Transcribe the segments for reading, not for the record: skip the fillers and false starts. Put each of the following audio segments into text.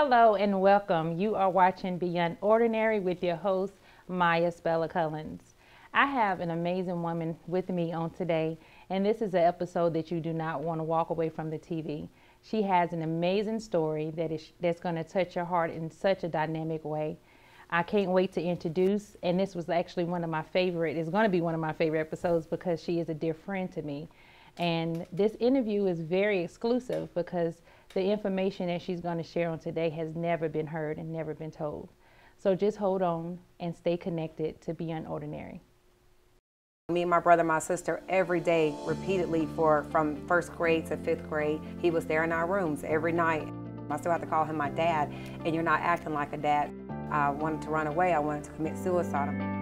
Hello and welcome. You are watching Beyond Ordinary with your host, Maya Spella Collins. I have an amazing woman with me on today, and this is an episode that you do not want to walk away from the TV. She has an amazing story that's going to touch your heart in such a dynamic way. I can't wait to introduce, and this was actually it's going to be one of my favorite episodes because she is a dear friend to me. And this interview is very exclusive because the information that she's going to share on today has never been heard and never been told. So just hold on and stay connected to Beyond Ordinary. Me and my brother, my sister, every day, repeatedly from first grade to fifth grade, he was there in our rooms every night. I still have to call him my dad, and you're not acting like a dad. I wanted to run away. I wanted to commit suicide.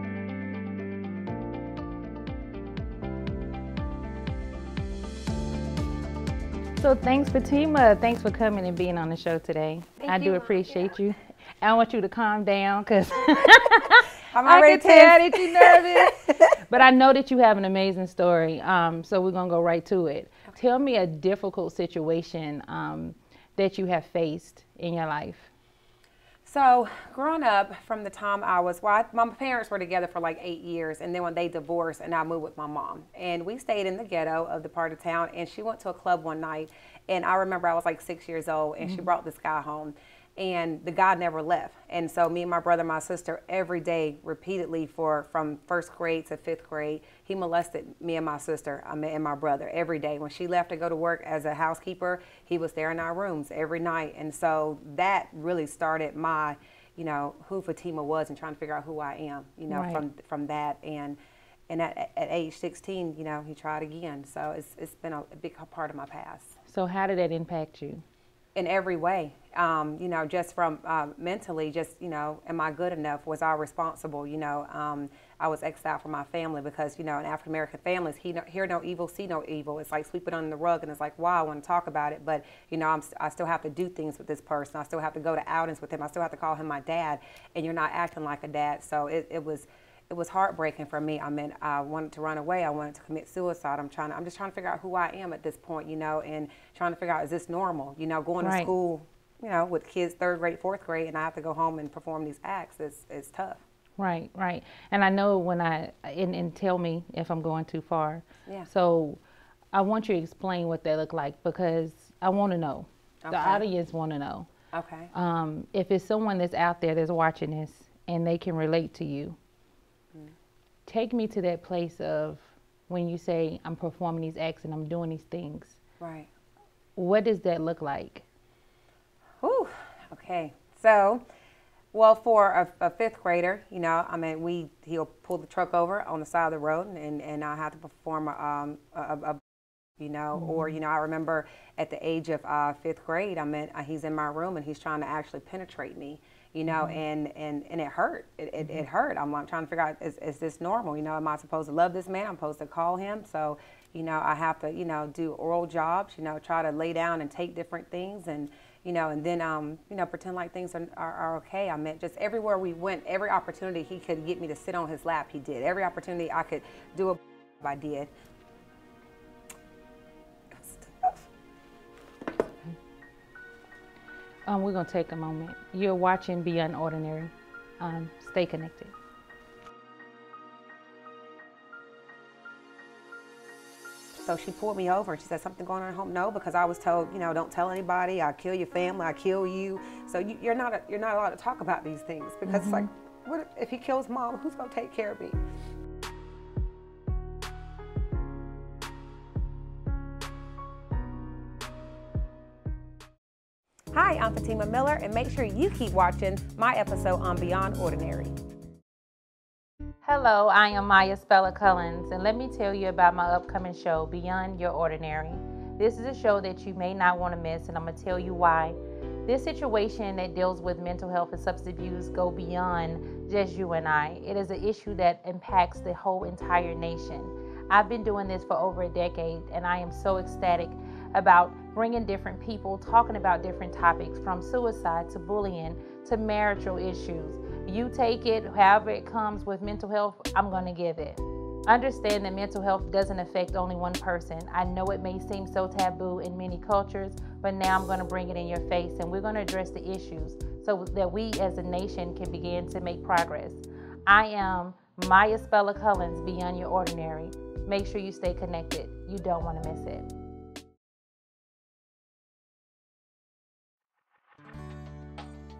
So thanks, Fitima. Thanks for coming and being on the show today. I do appreciate you. I want you to calm down because I can tell that you're nervous. But I know that you have an amazing story, so we're going to go right to it. Okay. Tell me a difficult situation that you have faced in your life. So growing up, from the time my parents were together for like 8 years, and then when they divorced, and I moved with my mom, and we stayed in the ghetto of the part of town, and she went to a club one night, and I remember I was like 6 years old, and she brought this guy home, and the guy never left. And so me and my brother, my sister, every day, repeatedly from first grade to fifth grade, he molested me and my sister, and my brother every day. When she left to go to work as a housekeeper, he was there in our rooms every night. And so that really started my, who Fitima was and trying to figure out who I am, right. from that. And at age 16, he tried again. So it's been a big part of my past. So how did that impact you? In every way, just from mentally, am I good enough? Was I responsible? I was exiled from my family because, in African-American families, hear no evil, see no evil. It's like sweep it under the rug, and it's like, wow, I want to talk about it, but, I still have to do things with this person. I still have to go to outings with him. I still have to call him my dad, and you're not acting like a dad. So it was heartbreaking for me. I wanted to run away. I wanted to commit suicide. I'm just trying to figure out who I am at this point, and trying to figure out, is this normal? Going to school, with kids third grade, fourth grade, and I have to go home and perform these acts. It's tough. Right, right. And I know and tell me if I'm going too far. Yeah. So I want you to explain what they look like because I want to know. Okay. The audience want to know. Okay. If it's someone that's out there that's watching this and they can relate to you, take me to that place of when you say, I'm performing these acts and I'm doing these things. Right. What does that look like? Whew. Okay. So, well, for a fifth grader, he'll pull the truck over on the side of the road and I have to perform or, I remember at the age of fifth grade, he's in my room and he's trying to actually penetrate me. And it hurt. It hurt. I'm trying to figure out, is this normal? Am I supposed to love this man? I'm supposed to call him. So, I have to, do oral jobs, try to lay down and take different things and, and then, pretend like things are okay. Just everywhere we went, every opportunity he could get me to sit on his lap, he did. Every opportunity I could do I did. We're going to take a moment. You're watching Beyond Ordinary. Stay connected. So she pulled me over and she said, something going on at home? No, because I was told, don't tell anybody. I'll kill your family. I'll kill you. So you're not allowed to talk about these things because it's like, what if he kills mom? Who's going to take care of me? Hi, I'm Fitima Miller, and make sure you keep watching my episode on Beyond Ordinary. Hello, I am Maya Spella Collins, and let me tell you about my upcoming show, Beyond Your Ordinary. This is a show that you may not want to miss, and I'm going to tell you why. This situation that deals with mental health and substance abuse go beyond just you and I. It is an issue that impacts the whole entire nation. I've been doing this for over a decade, and I am so ecstatic about bringing different people, talking about different topics from suicide to bullying to marital issues. You take it, however it comes with mental health, I'm going to give it. Understand that mental health doesn't affect only one person. I know it may seem so taboo in many cultures, but now I'm going to bring it in your face, and we're going to address the issues so that we as a nation can begin to make progress. I am Maya Spella Cullins, Beyond Your Ordinary. Make sure you stay connected. You don't want to miss it.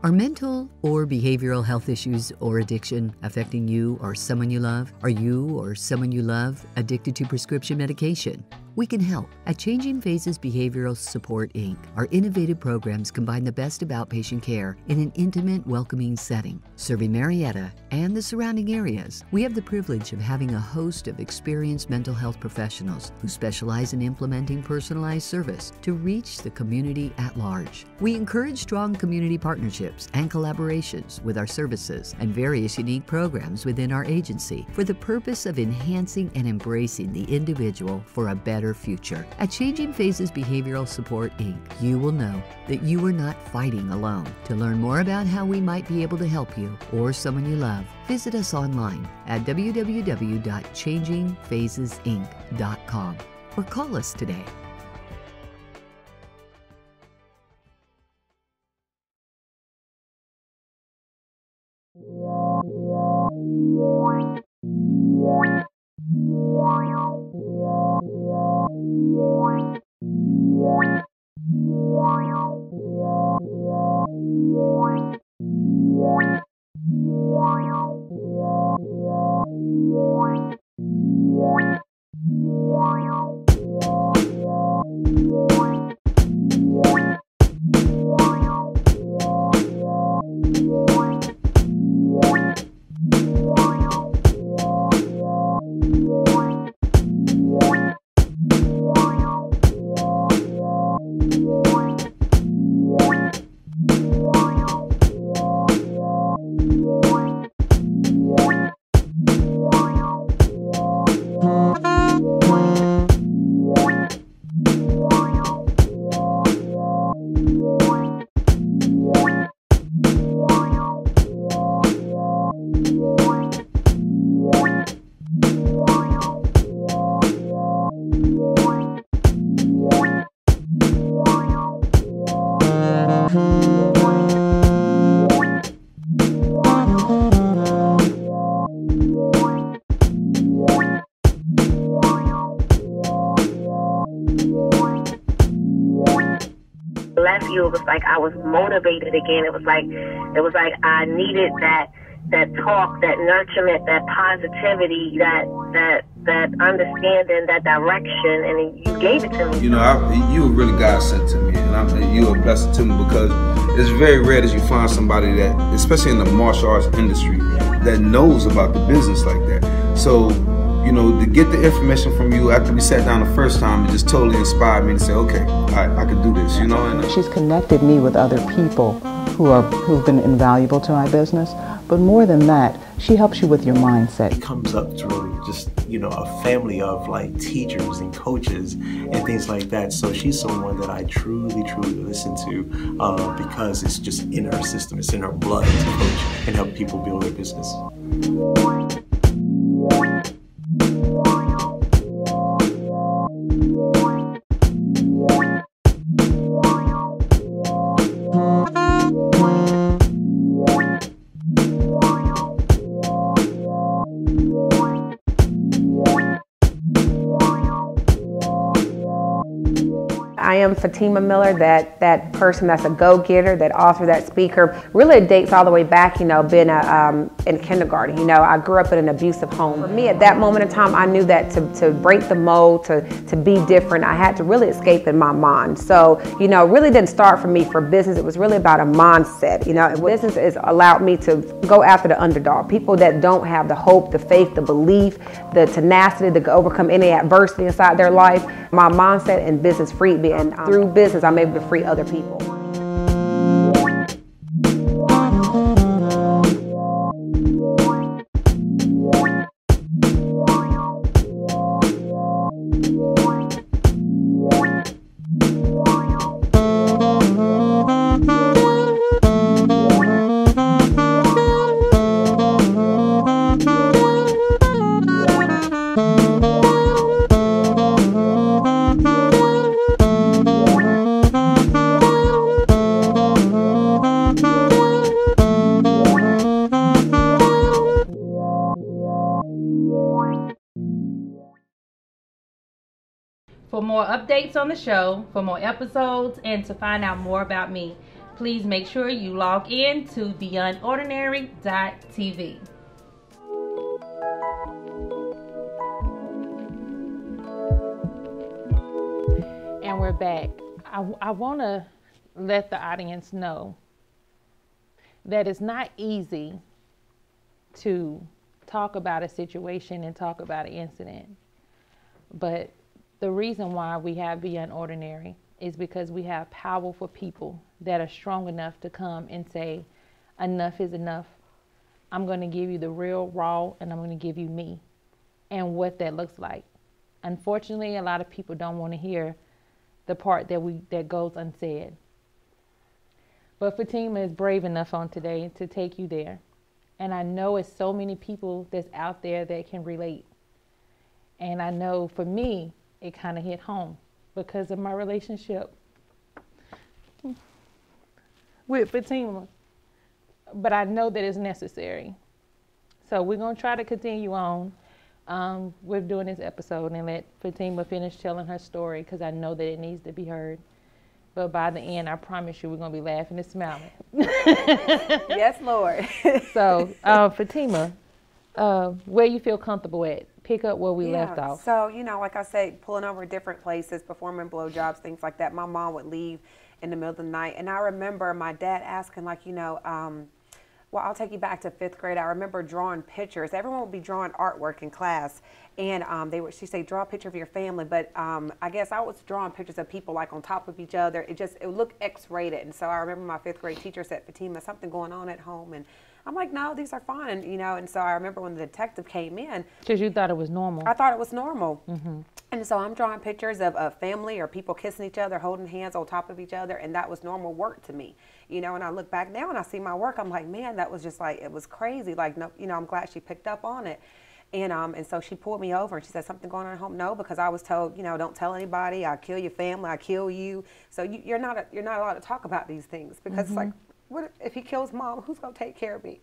Are mental or behavioral health issues or addiction affecting you or someone you love? Are you or someone you love addicted to prescription medication? We can help. At Changing Phases Behavioral Support, Inc., our innovative programs combine the best of outpatient care in an intimate, welcoming setting. Serving Marietta and the surrounding areas, we have the privilege of having a host of experienced mental health professionals who specialize in implementing personalized service to reach the community at large. We encourage strong community partnerships and collaborations with our services and various unique programs within our agency for the purpose of enhancing and embracing the individual for a better future. At Changing Phases Behavioral Support, Inc., you will know that you are not fighting alone. To learn more about how we might be able to help you or someone you love, visit us online at www.changingphasesinc.com or call us today. Last year it was like I was motivated again. It was like I needed that talk, that nurturement, that positivity, that understanding, that direction, and you gave it to me. You know, you were really God sent to me, and you were a blessing to me, because it's very rare that you find somebody that, especially in the martial arts industry, that knows about the business like that. So, you know, to get the information from you after we sat down the first time, it just totally inspired me to say, okay, I can do this, you know. And she's connected me with other people who've been invaluable to my business. But more than that, she helps you with your mindset. It comes up through just, you know, a family of like teachers and coaches and things like that. So she's someone that I truly listen to because it's just in her system, it's in her blood to coach and help people build their business. I am Fitima Miller, that person that's a go-getter, that author, that speaker. Really, it dates all the way back, you know, being in kindergarten. You know, I grew up in an abusive home. For me, at that moment in time, I knew that to break the mold, to be different, I had to really escape in my mind. So, you know, it really didn't start for me for business. It was really about a mindset. You know, and business has allowed me to go after the underdog, people that don't have the hope, the faith, the belief, the tenacity to overcome any adversity inside their life. My mindset in business freed me, and through business, I'm able to free other people. For more updates on the show, for more episodes, and to find out more about me, please make sure you log in to beyondordinary.tv. And we're back. I want to let the audience know that it's not easy to talk about a situation and talk about an incident. But the reason why we have Beyond Ordinary is because we have powerful people that are strong enough to come and say, enough is enough. I'm going to give you the real raw, and I'm going to give you me and what that looks like. Unfortunately, a lot of people don't want to hear the part that goes unsaid. But Fitima is brave enough on today to take you there. And I know it's so many people that's out there that can relate. And I know for me, it kind of hit home because of my relationship with Fitima. But I know that it's necessary. So we're going to try to continue on with doing this episode and let Fitima finish telling her story because I know that it needs to be heard. But by the end, I promise you we're going to be laughing and smiling. Yes, Lord. So, Fitima, where you feel comfortable at? Pick up where we left off. So, like I said, pulling over different places, performing blowjobs, things like that. My mom would leave in the middle of the night. And I remember my dad asking, well, I'll take you back to 5th grade. I remember drawing pictures. Everyone would be drawing artwork in class. And she'd say, draw a picture of your family. But I guess I was drawing pictures of people like on top of each other. It would look X-rated. And so I remember my 5th grade teacher said, Fitima, something going on at home. And I'm like, no, these are fine, and so I remember when the detective came in. Because you thought it was normal. I thought it was normal. Mm-hmm. And so I'm drawing pictures of family or people kissing each other, holding hands on top of each other, and that was normal work to me. And I look back now and I see my work, I'm like, man, that was just like, it was crazy. Like, no, I'm glad she picked up on it. And so she pulled me over and she said, something going on at home? No, because I was told, don't tell anybody. I'll kill your family. I'll kill you. So you're not allowed to talk about these things because it's like, what if he kills mom? Who's going to take care of me?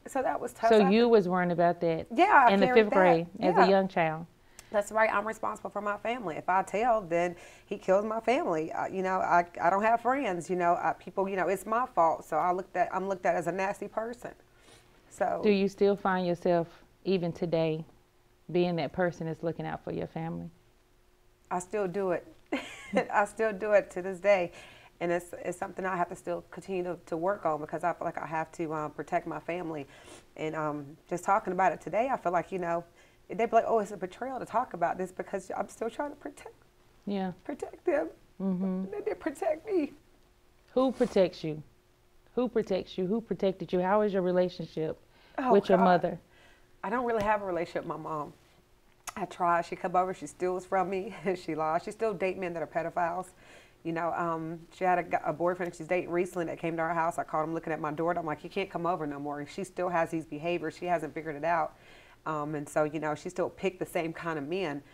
So that was tough. So you was worrying about that in the 5th grade as a young child. That's right. I'm responsible for my family. If I tell, then he kills my family. I don't have friends. People. It's my fault. So I'm looked at as a nasty person. So. Do you still find yourself even today being that person that's looking out for your family? I still do it. I still do it to this day. And it's something I have to still continue to work on because I feel like I have to protect my family. And just talking about it today, I feel like, they'd be like, oh, it's a betrayal to talk about this because I'm still trying to protect them. Mm-hmm. They didn't protect me. Who protects you? Who protects you? Who protected you? How is your relationship with your mother? I don't really have a relationship with my mom. I tried. She come over. She steals from me. She lies. She still date men that are pedophiles. She had a boyfriend she's dating recently that came to our house. I caught him looking at my door. And I'm like, you can't come over no more. And she still has these behaviors. She hasn't figured it out. And so, she still picked the same kind of men.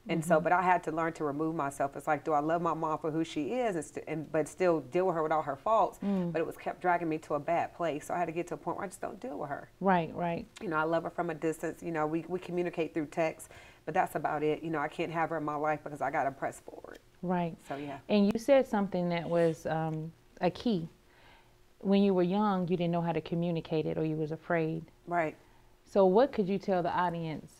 And so, but I had to learn to remove myself. It's like, do I love my mom for who she is but still deal with her with all her faults? But it was kept dragging me to a bad place. So I had to get to a point where I just don't deal with her. Right, right. I love her from a distance. We communicate through text, but that's about it. I can't have her in my life because I got to press forward. Right. So, yeah. And you said something that was a key. When you were young, you didn't know how to communicate it or you was afraid. Right. So what could you tell the audience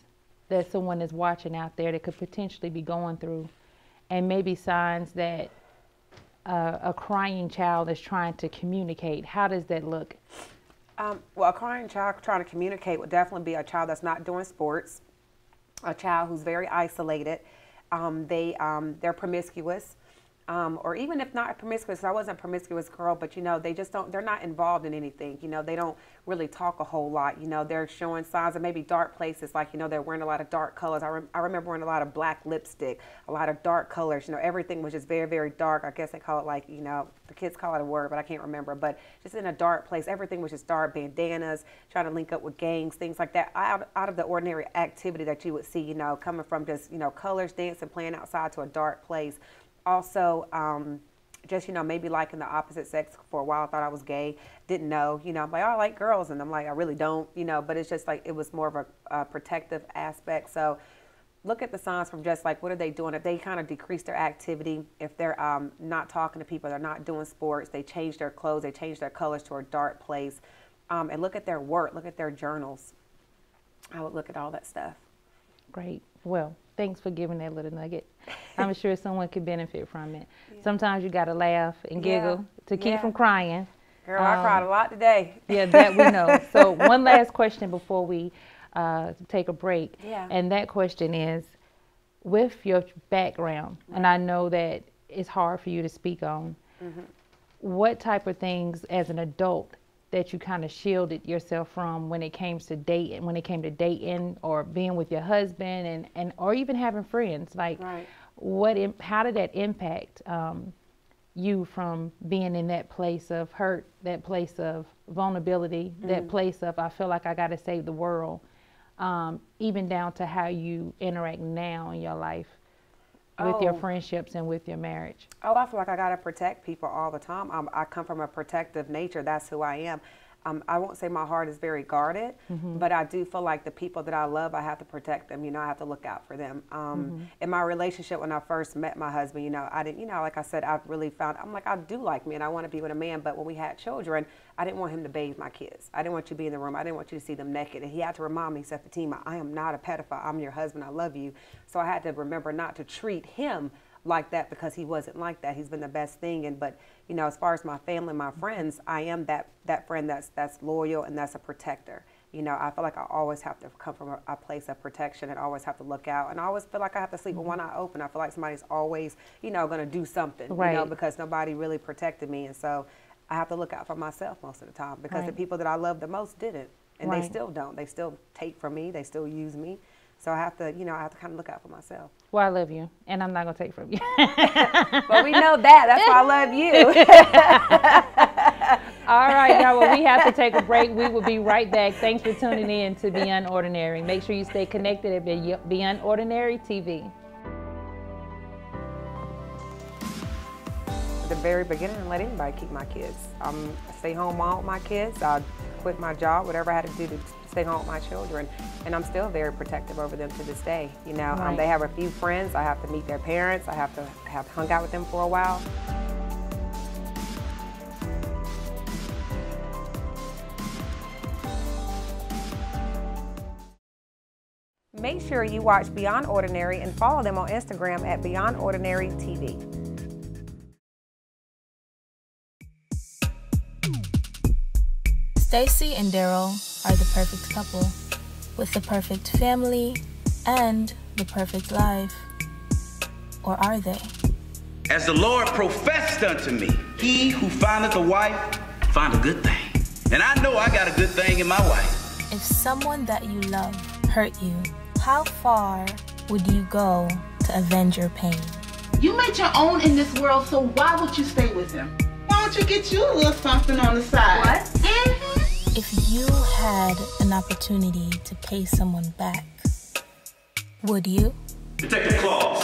that someone is watching out there that could potentially be going through and maybe signs that a crying child is trying to communicate? How does that look? Well, a crying child trying to communicate would definitely be a child that's not doing sports, a child who's very isolated. They're promiscuous. Or even if not promiscuous, I wasn't a promiscuous girl, but they're not involved in anything. They don't really talk a whole lot. They're showing signs of maybe dark places, like, they're wearing a lot of dark colors. I remember wearing a lot of black lipstick, a lot of dark colors. Everything was just very, very dark. I guess they call it like, the kids call it a word, but I can't remember. But just in a dark place, everything was just dark, bandanas, trying to link up with gangs, things like that. Out of the ordinary activity that you would see, coming from just, colors, dancing, playing outside to a dark place. Also, just, maybe liking the opposite sex for a while. I thought I was gay. Didn't know, I'm like, oh, I like girls. And I'm like, I really don't, but it's just like, it was more of a protective aspect. So look at the signs from just like, what are they doing? If they kind of decrease their activity, if they're not talking to people, they're not doing sports, they change their clothes, they change their colors to a dark place, and look at their work, look at their journals. I would look at all that stuff. Great. Well, thanks for giving that little nugget. I'm sure someone could benefit from it. Yeah. Sometimes you got to laugh and giggle to keep from crying. Girl, I cried a lot today. Yeah, that we know. So one last question before we take a break. Yeah. And that question is, with your background, and I know that it's hard for you to speak on, what type of things as an adult that you kind of shielded yourself from when it came to dating or being with your husband and or even having friends? Like, how did that impact you from being in that place of hurt, that place of vulnerability, that place of I feel like I got to save the world, even down to how you interact now in your life with your friendships and with your marriage? Oh, I feel like I got to protect people all the time. I come from a protective nature. That's who I am. I won't say my heart is very guarded, but I do feel like the people that I love, I have to protect them. You know, I have to look out for them. In my relationship, when I first met my husband, you know, I didn't, you know, like I said, I really found, I'm like, I do like me and I want to be with a man. But when we had children, I didn't want him to bathe my kids. I didn't want you to be in the room. I didn't want you to see them naked. And he had to remind me, he said, Fitima, I am not a pedophile. I'm your husband. I love you. So I had to remember not to treat him like that because he wasn't like that. He's been the best thing. But you know, as far as my family, my friends, I am that friend that's loyal and that's a protector. You know, I feel like I always have to come from a place of protection and always have to look out. And I always feel like I have to sleep with one eye open. I feel like somebody's always, you know, going to do something, you know, because nobody really protected me. And so I have to look out for myself most of the time because the people that I love the most didn't. And they still don't. They still take from me. They still use me. So I have to, you know, I have to kind of look out for myself. Well, I love you, and I'm not going to take from you. Well, we know that. That's why I love you. All right, y'all. Well, we have to take a break. We will be right back. Thanks for tuning in to Beyond Ordinary. Make sure you stay connected at Beyond Ordinary TV. At the very beginning, I didn't let anybody keep my kids. I stay home mom with my kids. I quit my job, whatever I had to do to stay home with my children, and I'm still very protective over them to this day. You know, they have a few friends. I have to meet their parents. I have to have hung out with them for a while. Make sure you watch Beyond Ordinary and follow them on Instagram at Beyond Ordinary TV. Stacy and Daryl are the perfect couple, with the perfect family and the perfect life. Or are they? As the Lord professed unto me, he who findeth a wife, find a good thing. And I know I got a good thing in my wife. If someone that you love hurt you, how far would you go to avenge your pain? You made your own in this world, so why would you stay with him? Why don't you get you a little something on the side? What? If you had an opportunity to pay someone back, would you? Detective Claus,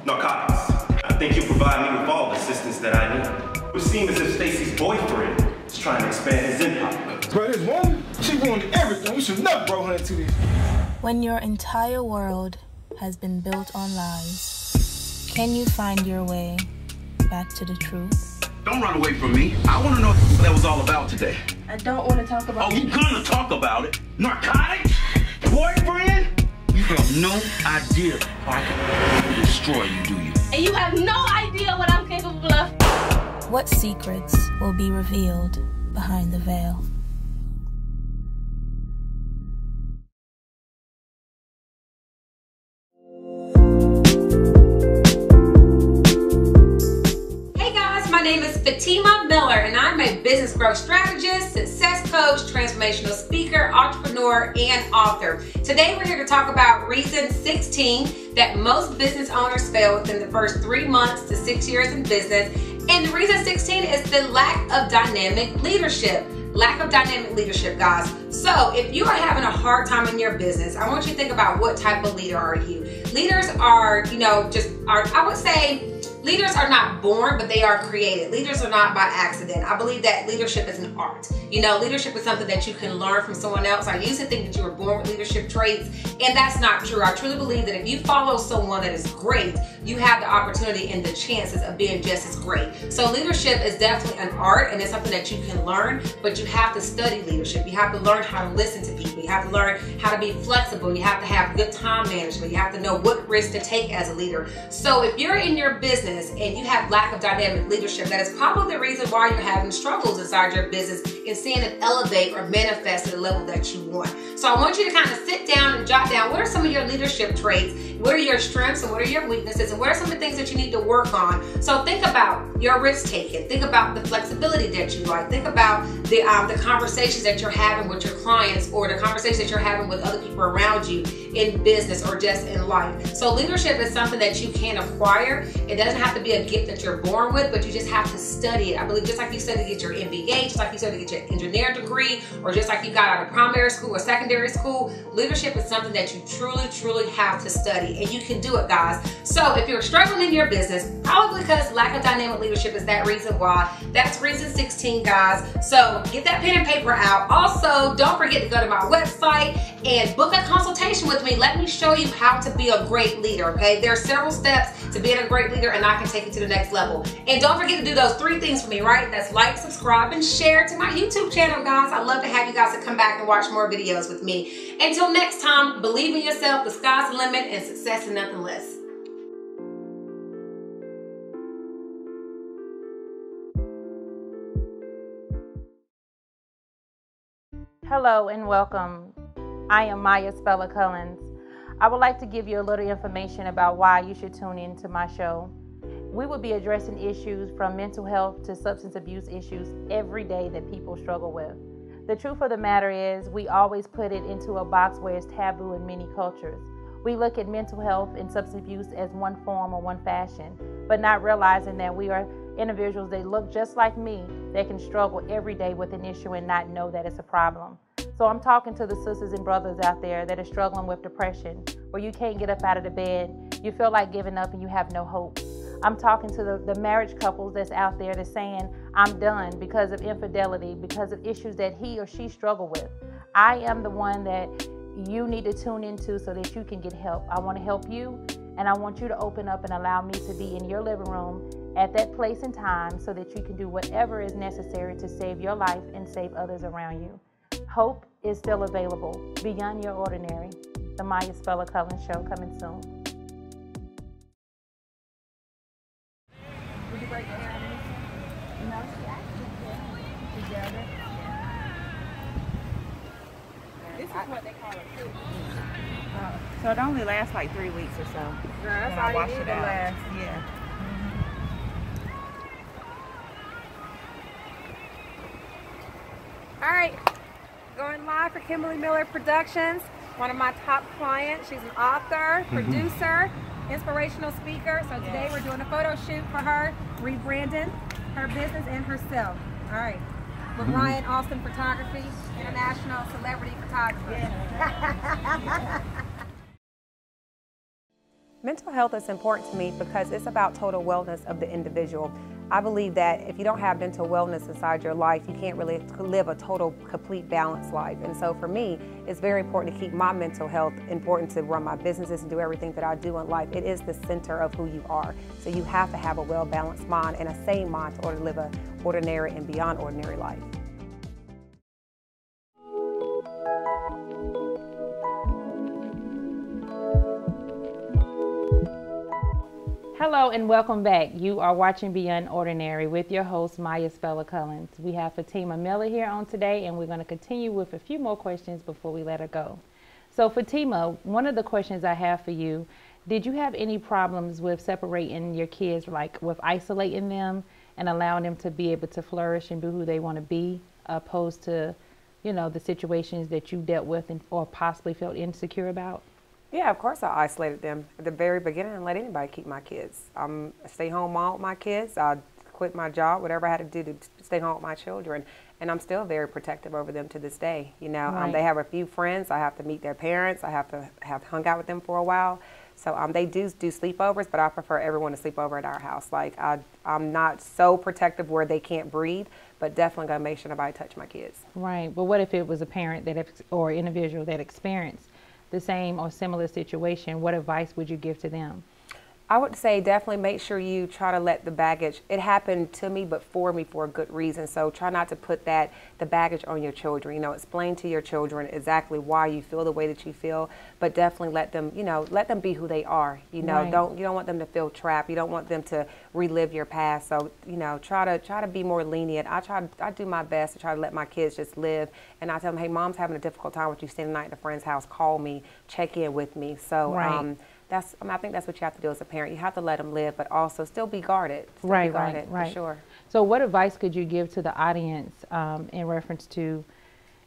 narcotics. I think you'll provide me with all the assistance that I need. It would seem as if Stacy's boyfriend is trying to expand his empire. But this woman, she ruined everything. We should never brought her into this. When your entire world has been built on lies, can you find your way back to the truth? Don't run away from me. I want to know what that was all about today. I don't want to talk about it. Oh, you're gonna talk about it? Narcotics? Boyfriend? You have no idea how I can destroy you, do you? And you have no idea what I'm capable of. What secrets will be revealed behind the veil? My name is Fitima Miller, and I'm a business growth strategist, success coach, transformational speaker, entrepreneur, and author. Today, we're here to talk about reason 16 that most business owners fail within the first 3 months to 6 years in business. And the reason 16 is the lack of dynamic leadership. Lack of dynamic leadership, guys. So if you are having a hard time in your business, I want you to think about what type of leader are you. Leaders are, I would say, Leaders are not born, but they are created. Leaders are not by accident. I believe that leadership is an art. You know, leadership is something that you can learn from someone else. I used to think that you were born with leadership traits, and that's not true. I truly believe that if you follow someone that is great, you have the opportunity and the chances of being just as great. So leadership is definitely an art, and it's something that you can learn, but you have to study leadership. You have to learn how to listen to people. You have to learn how to be flexible. You have to have good time management. You have to know what risks to take as a leader. So if you're in your business and you have lack of dynamic leadership, that is probably the reason why you're having struggles inside your business and seeing it elevate or manifest to the level that you want. So I want you to kind of sit down and jot down what are some of your leadership traits, what are your strengths and what are your weaknesses, and what are some of the things that you need to work on. So think about your risk taking, think about the flexibility that you like, think about the conversations that you're having with your clients or the conversations that you're having with other people around you in business or just in life. So leadership is something that you can acquire. It doesn't have to be a gift that you're born with, but you just have to study it. I believe just like you study to get your MBA, just like you study to get your engineering degree, or just like you got out of primary school or secondary school, leadership is something that you truly have to study, and you can do it, guys. So if you're struggling in your business, probably because lack of dynamic leadership is that reason why. That's reason 16, guys. So get that pen and paper out. Also, don't forget to go to my website and book a consultation with me. Let me show you how to be a great leader, okay? There are several steps to being a great leader, and I can take you to the next level. And don't forget to do those 3 things for me, right? That's like, subscribe, and share to my YouTube channel, guys. I'd love to have you guys to come back and watch more videos with me. Until next time, believe in yourself, the sky's the limit, and success is nothing less. Hello and welcome. I am Maya Spella Cullins. I would like to give you a little information about why you should tune in to my show. We will be addressing issues from mental health to substance abuse issues every day that people struggle with. The truth of the matter is we always put it into a box where it's taboo in many cultures. We look at mental health and substance abuse as one form or one fashion, but not realizing that we are individuals that look just like me that can struggle every day with an issue and not know that it's a problem. So I'm talking to the sisters and brothers out there that are struggling with depression, where you can't get up out of the bed, you feel like giving up and you have no hope. I'm talking to the marriage couples that's out there that's saying, I'm done because of infidelity, because of issues that he or she struggle with. I am the one that you need to tune into so that you can get help. I want to help you, and I want you to open up and allow me to be in your living room at that place and time so that you can do whatever is necessary to save your life and save others around you. Hope is still available beyond your ordinary. The Maya Spella Cullins Show coming soon. Would you break your hair? No, she actually together. This is what they call a poop. So it only lasts like 3 weeks or so. Girl, that's all you need to last. Yeah. All right, going live for Kimberly Miller Productions, one of my top clients. She's an author, producer, inspirational speaker. So today we're doing a photo shoot for her, rebranding her business and herself. All right, with Ryan Austin Photography, international celebrity photographer. Yeah. Mental health is important to me because it's about total wellness of the individual. I believe that if you don't have mental wellness inside your life, you can't really live a total, complete, balanced life. And so for me, it's very important to keep my mental health, important to run my businesses and do everything that I do in life. It is the center of who you are. So you have to have a well-balanced mind and a sane mind in order to live an ordinary and beyond ordinary life. Hello and welcome back. You are watching Beyond Ordinary with your host, Maya Spella Cullins. We have Fitima Miller here on today, and we're going to continue with a few more questions before we let her go. So Fitima, one of the questions I have for you, did you have any problems with separating your kids, like with isolating them and allowing them to be able to flourish and be who they want to be, opposed to, you know, the situations that you dealt with and, or possibly felt insecure about? Yeah, of course I isolated them at the very beginning and let anybody keep my kids. I'm a stay-home mom with my kids. I quit my job, whatever I had to do to stay home with my children. And I'm still very protective over them to this day. You know, Right. They have a few friends. I have to meet their parents. I have to have hung out with them for a while. So they do sleepovers, but I prefer everyone to sleep over at our house. Like I'm not so protective where they can't breathe, but definitely gonna make sure nobody touch my kids. Right, but what if it was a parent that or individual that experienced the same or similar situation? What advice would you give to them? I would say definitely make sure you try to let the baggage, it happened to me but for me for a good reason, so try not to put the baggage on your children. You know, explain to your children exactly why you feel the way that you feel, but definitely let them, you know, let them be who they are. You know, Right. you don't want them to feel trapped. You don't want them to relive your past. So, you know, try to be more lenient. I do my best to try to let my kids just live, and I tell them, hey, mom's having a difficult time with you staying the night at a friend's house, call me, check in with me. So Right. I think that's what you have to do as a parent. You have to let them live, but also still be guarded. Right, right, right. For sure. So what advice could you give to the audience in reference to,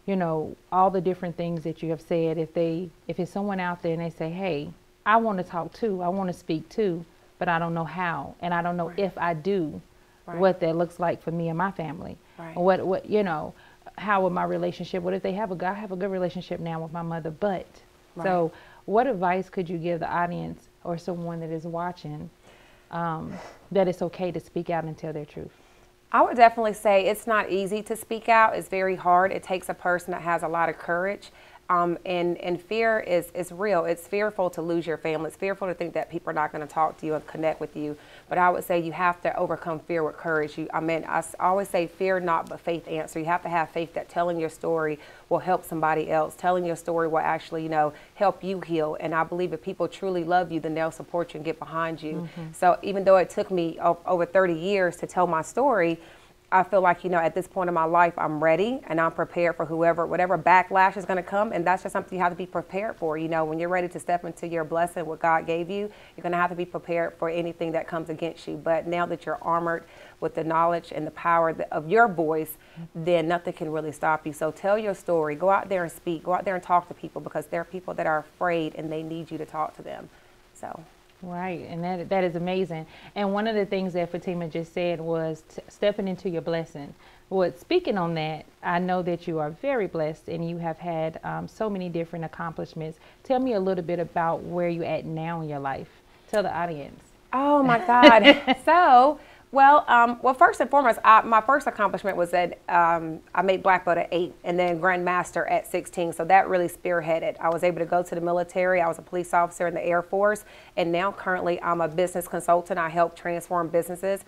you know, all the different things that you have said? If it's someone out there and they say, hey, I want to talk too, I want to speak too, but I don't know how, and I don't know if I do, what that looks like for me and my family. Right. What you know, how would my relationship? What if they have I have a good relationship now with my mother, but so. What advice could you give the audience or someone that is watching that it's okay to speak out and tell their truth? I would definitely say it's not easy to speak out. It's very hard. It takes a person that has a lot of courage. And fear is real. It's fearful to lose your family. It's fearful to think that people are not going to talk to you and connect with you. But I would say you have to overcome fear with courage. I always say fear not, but faith answer. You have to have faith that telling your story will help somebody else. Telling your story will actually, you know, help you heal. And I believe if people truly love you, then they'll support you and get behind you. So even though it took me over 30 years to tell my story, I feel like, you know, at this point in my life, I'm ready and I'm prepared for whatever backlash is going to come. And that's just something you have to be prepared for. You know, when you're ready to step into your blessing, what God gave you, you're going to have to be prepared for anything that comes against you. But now that you're armored with the knowledge and the power of your voice, then nothing can really stop you. So tell your story. Go out there and speak. Go out there and talk to people, because there are people that are afraid and they need you to talk to them. So. Right, and that is amazing. And one of the things that Fitima just said was stepping into your blessing. Well, speaking on that, I know that you are very blessed and you have had so many different accomplishments. Tell me a little bit about where you're at now in your life. Tell the audience. Oh my God. So, well, first and foremost, my first accomplishment was that I made black belt at 8 and then grandmaster at 16. So that really spearheaded. I was able to go to the military. I was a police officer in the Air Force, and now currently I'm a business consultant. I help transform businesses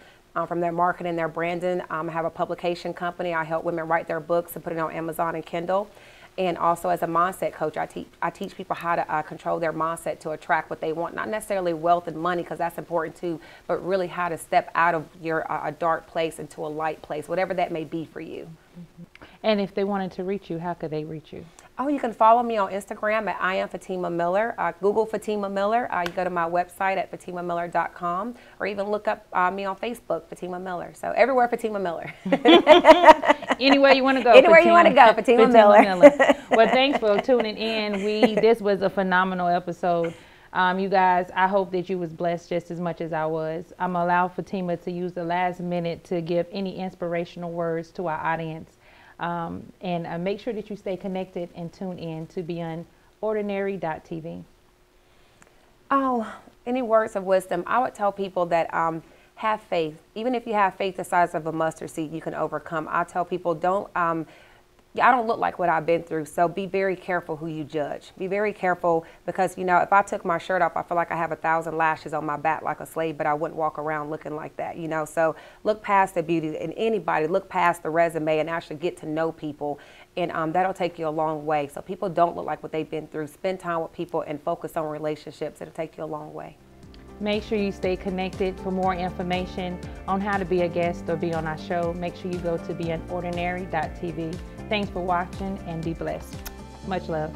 from their marketing, their branding. I have a publication company. I help women write their books and put it on Amazon and Kindle. And also as a mindset coach, I teach people how to control their mindset to attract what they want. Not necessarily wealth and money, because that's important too, but really how to step out of your a dark place into a light place, whatever that may be for you. And if they wanted to reach you, how could they reach you? Oh, you can follow me on Instagram at I am Fitima Miller. Google Fitima Miller. You go to my website at fatimamiller.com, or even look up me on Facebook, Fitima Miller. So everywhere, Fitima Miller. Anywhere you want to go. Anywhere you want to go, Fitima Miller. Well, thanks for tuning in. This was a phenomenal episode. You guys, I hope that you was blessed just as much as I was. I'm going to allow Fitima to use the last minute to give any inspirational words to our audience. And make sure that you stay connected and tune in to beyondordinary.tv. Oh, any words of wisdom? I would tell people that have faith. Even if you have faith the size of a mustard seed, you can overcome. I tell people I don't look like what I've been through, so be very careful who you judge. Be very careful, because, you know, if I took my shirt off, I feel like I have 1,000 lashes on my back like a slave, but I wouldn't walk around looking like that, you know. So look past the beauty in anybody, look past the resume and actually get to know people, and that'll take you a long way. So people don't look like what they've been through. Spend time with people and focus on relationships. It'll take you a long way. Make sure you stay connected. For more information on how to be a guest or be on our show, make sure you go to beyondordinary.tv. Thanks for watching and be blessed. Much love.